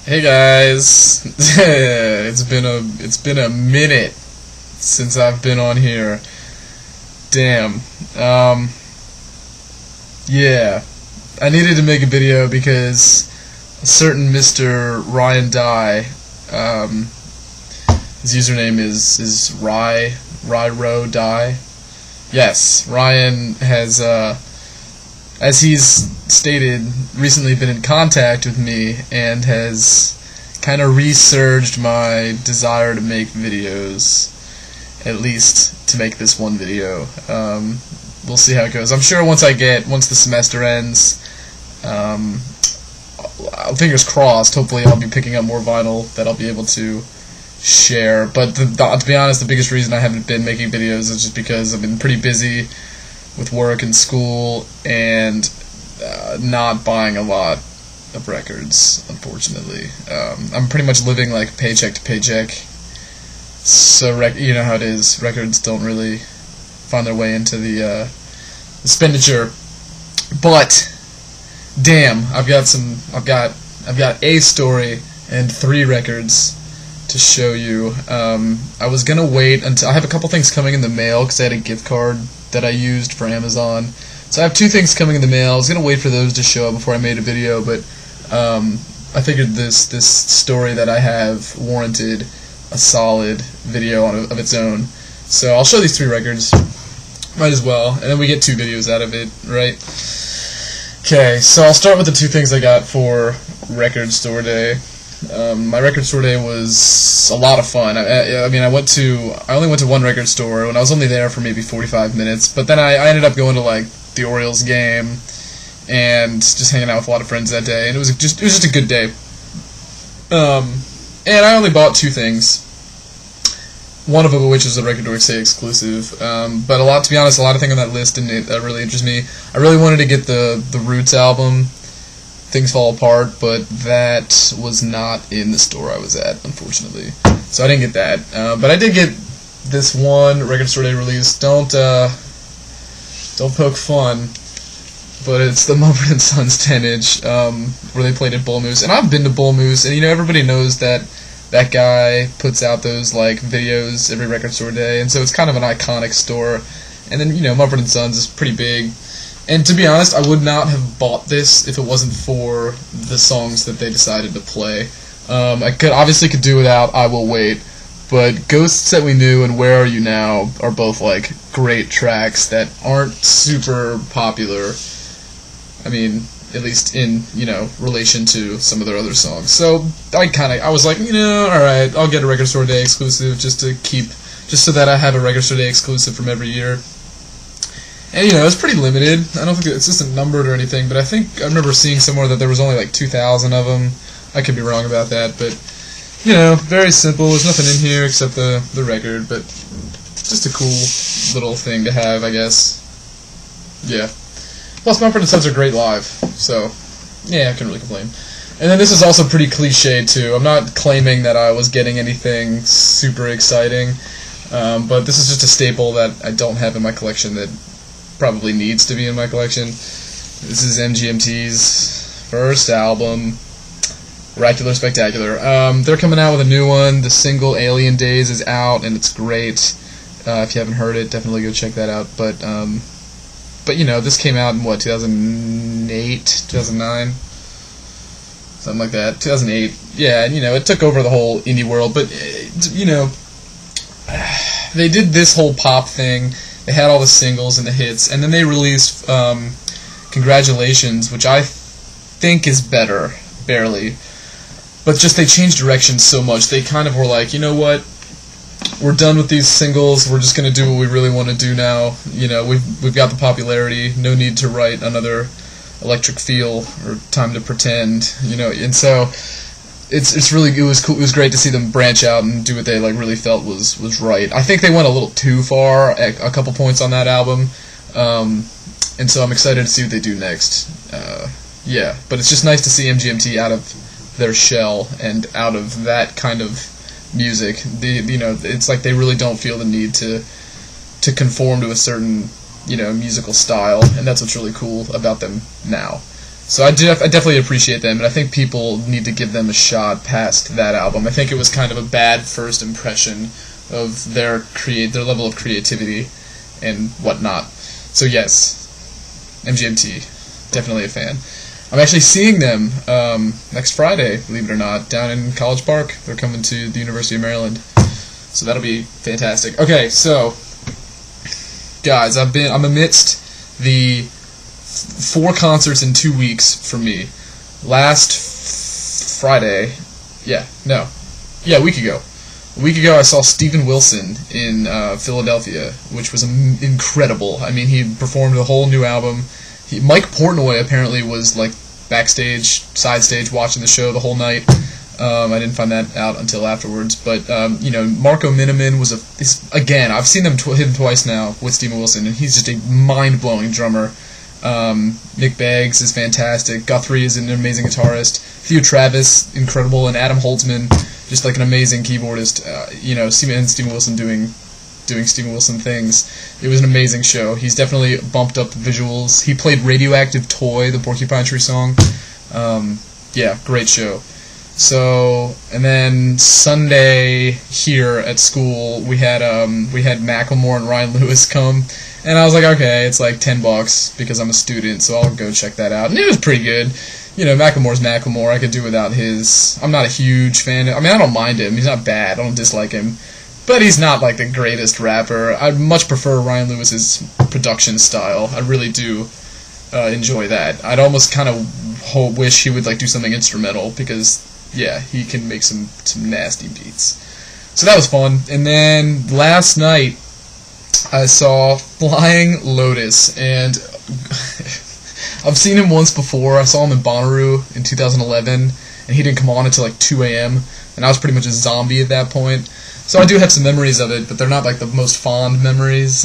Hey guys, it's been a minute since I've been on here. Damn. Yeah, I needed to make a video because a certain Mr. Ryan Dye, his username is Ryro Dye. Yes, Ryan has as he's stated, recently been in contact with me and has kind of resurged my desire to make videos, at least to make this one video. We'll see how it goes. I'm sure once the semester ends, fingers crossed, hopefully I'll be picking up more vinyl that I'll be able to share. But to be honest, the biggest reason I haven't been making videos is just because I've been pretty busy with work and school and not buying a lot of records, unfortunately. I'm pretty much living like paycheck to paycheck, so you know how it is. Records don't really find their way into the expenditure. But damn, I've got a story and 3 records to show you. I was gonna wait until I have a couple things coming in the mail because I had a gift card that I used for Amazon. So I have 2 things coming in the mail. I was gonna wait for those to show up before I made a video, but I figured this story that I have warranted a solid video of its own. So I'll show these 3 records, might as well, and then we get 2 videos out of it, right? Okay, so I'll start with the 2 things I got for Record Store Day. My record store day was a lot of fun. I mean, I only went to one record store, and I was only there for maybe 45 minutes, but then I ended up going to, like, the Orioles game, and just hanging out with a lot of friends that day, and it was just a good day. And I only bought 2 things, one of them which is a Record Dork Say exclusive, but to be honest, a lot of things on that list didn't really interest me. I really wanted to get the Roots album, Things Fall Apart, but that was not in the store I was at, unfortunately. So I didn't get that. But I did get this one Record Store Day release. Don't poke fun, but it's the Mumford & Sons 10-inch, where they played at Bull Moose. And I've been to Bull Moose, and you know, everybody knows that that guy puts out those like videos every Record Store Day, and so it's kind of an iconic store. And then, you know, Mumford & Sons is pretty big. And to be honest, I would not have bought this if it wasn't for the songs that they decided to play. I obviously could do without I Will Wait, but Ghosts That We Knew and Where Are You Now are both like great tracks that aren't super popular. I mean, at least in, you know, relation to some of their other songs. So I was like, you know, alright, I'll get a Record Store Day exclusive just so that I have a Record Store Day exclusive from every year. And, you know, it's pretty limited. I don't think it's just numbered or anything, but I remember seeing somewhere that there was only like 2,000 of them. I could be wrong about that, but, you know, very simple. There's nothing in here except the record, but just a cool little thing to have, I guess. Yeah. Plus, Mumford & Sons are great live, so, yeah, I couldn't really complain. And then this is also pretty cliche, too. I'm not claiming that I was getting anything super exciting, but this is just a staple that I don't have in my collection that probably needs to be in my collection. This is MGMT's first album, Oracular Spectacular. They're coming out with a new one. The single Alien Days is out, and it's great. If you haven't heard it, definitely go check that out. But you know, this came out in what, 2008, 2009, something like that, 2008. Yeah, and you know, it took over the whole indie world. But you know, they did this whole pop thing. They had all the singles and the hits, and then they released Congratulations, which I think is better, barely. But just they changed direction so much. They kind of were like, you know what? We're done with these singles. We're just going to do what we really want to do now. You know, we've got the popularity. No need to write another Electric Feel or Time to Pretend. You know, and so it was cool. It was great to see them branch out and do what they like really felt was right. I think they went a little too far at a couple points on that album, and so I'm excited to see what they do next. Yeah, but it's just nice to see MGMT out of their shell and out of that kind of music. You know, it's like they really don't feel the need to conform to a certain, you know, musical style, and that's what's really cool about them now. So I definitely appreciate them, and I think people need to give them a shot past that album. I think it was kind of a bad first impression of their level of creativity and whatnot. So yes, MGMT, definitely a fan. I'm actually seeing them next Friday, believe it or not, down in College Park. They're coming to the University of Maryland, so that'll be fantastic. Okay, so guys, I'm amidst the 4 concerts in 2 weeks for me. Last Friday, a week ago. A week ago, I saw Steven Wilson in Philadelphia, which was incredible. I mean, he performed a whole new album. Mike Portnoy apparently was like backstage, side stage, watching the show the whole night. I didn't find that out until afterwards. But Marco Miniman was again. I've seen him twice now with Steven Wilson, and he's just a mind-blowing drummer. Nick Beggs is fantastic. Guthrie is an amazing guitarist. Theo Travis, incredible, and Adam Holtzman, just like an amazing keyboardist. Steven Wilson doing Steven Wilson things. It was an amazing show. He's definitely bumped up the visuals. He played Radioactive Toy, the Porcupine Tree song. Great show. So, and then Sunday here at school, we had Macklemore and Ryan Lewis come, and I was like, okay, it's like $10 because I'm a student, so I'll go check that out. And it was pretty good. Macklemore's Macklemore. I could do without his. I'm not a huge fan. I don't mind him. He's not bad. I don't dislike him. But he's not like the greatest rapper. I'd much prefer Ryan Lewis's production style. I really do enjoy that. I'd almost kind of wish he would like do something instrumental because, yeah, he can make some nasty beats. So that was fun. And then last night I saw Flying Lotus, and I've seen him once before. I saw him in Bonnaroo in 2011, and he didn't come on until like 2 a.m., and I was pretty much a zombie at that point. So I do have some memories of it, but they're not like the most fond memories.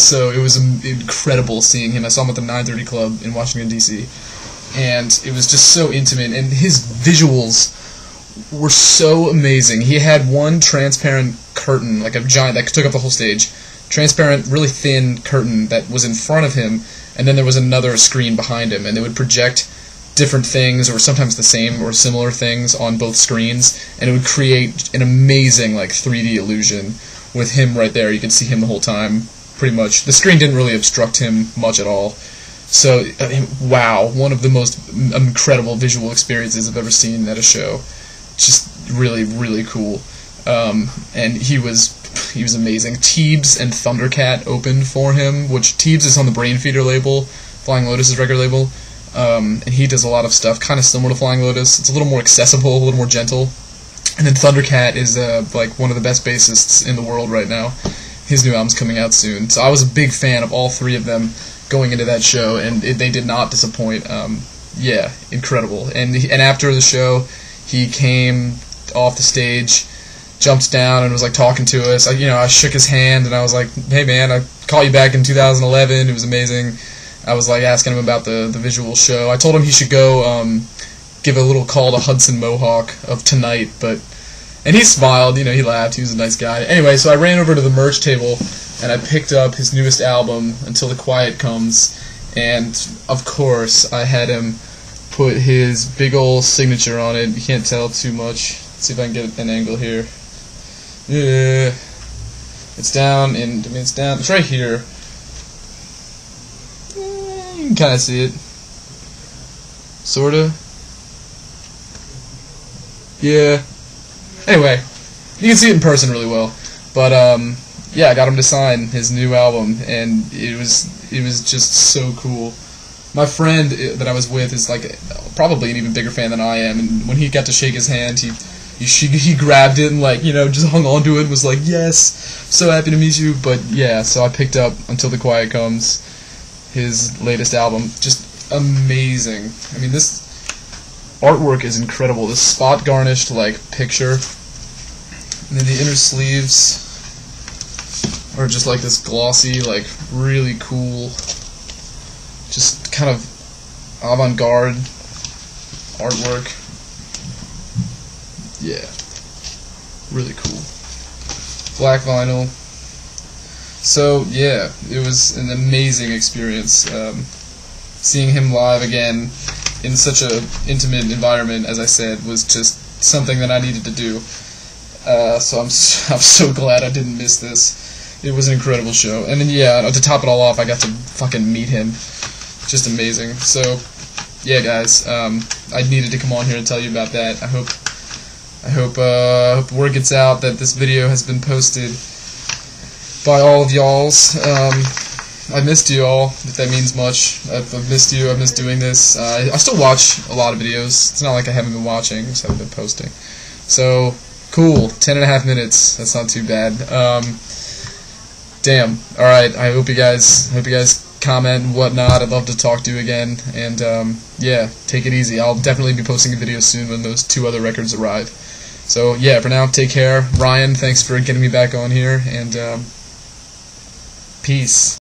So it was incredible seeing him. I saw him at the 930 Club in Washington, D.C., and it was just so intimate, and his visuals were so amazing. He had one transparent curtain, like a giant, that took up the whole stage, transparent, really thin curtain that was in front of him, and then there was another screen behind him, and they would project different things, or sometimes the same or similar things on both screens, and it would create an amazing like 3D illusion with him right there. You could see him the whole time, pretty much. The screen didn't really obstruct him much at all. So, wow, one of the most incredible visual experiences I've ever seen at a show. Just really, really cool. And he was amazing. Teebs and Thundercat opened for him, which Teebs is on the Brainfeeder label, Flying Lotus's record label. And he does a lot of stuff kind of similar to Flying Lotus. It's a little more accessible, a little more gentle. And then Thundercat is like one of the best bassists in the world right now. His new album's coming out soon. So I was a big fan of all three of them going into that show, and they did not disappoint. Yeah, incredible. And after the show, he came off the stage, jumped down, and was like talking to us. I shook his hand, and I was like, "Hey man, I caught you back in 2011. It was amazing." I was like asking him about the visual show. I told him he should go give a little call to Hudson Mohawk of tonight, and he smiled. He laughed. He was a nice guy. Anyway, so I ran over to the merch table and I picked up his newest album, Until the Quiet Comes, and of course I had him put his big ol' signature on it. You can't tell too much. Let's see if I can get an angle here. Yeah, it's down, and it's down. It's right here. You can kind of see it, sorta. Yeah. Anyway, you can see it in person really well. But yeah, I got him to sign his new album, and it was just so cool. My friend that I was with is like probably an even bigger fan than I am, and when he got to shake his hand, he grabbed it and just hung on to it and was like, yes, so happy to meet you. But yeah, so I picked up Until the Quiet Comes, his latest album. Just amazing. I mean, this artwork is incredible. This spot garnished picture, and then the inner sleeves are just like this glossy, really cool, just kind of avant-garde artwork. Yeah, really cool. Black vinyl. So yeah, it was an amazing experience seeing him live again. in such a intimate environment, as I said, was just something that I needed to do. So I'm so glad I didn't miss this. It was an incredible show. And then, yeah, to top it all off, I got to fucking meet him. Just amazing. So, yeah, guys, I needed to come on here and tell you about that. I hope word gets out that this video has been posted by all of y'alls. I missed you all, if that means much. I've missed you. I've missed doing this. I still watch a lot of videos. It's not like I haven't been watching, just haven't been posting. So, cool. 10.5 minutes. That's not too bad. Damn. Alright, I hope you guys comment and whatnot. I'd love to talk to you again. And, yeah, take it easy. I'll definitely be posting a video soon when those 2 other records arrive. So, yeah, for now, take care. Ryan, thanks for getting me back on here. And, peace.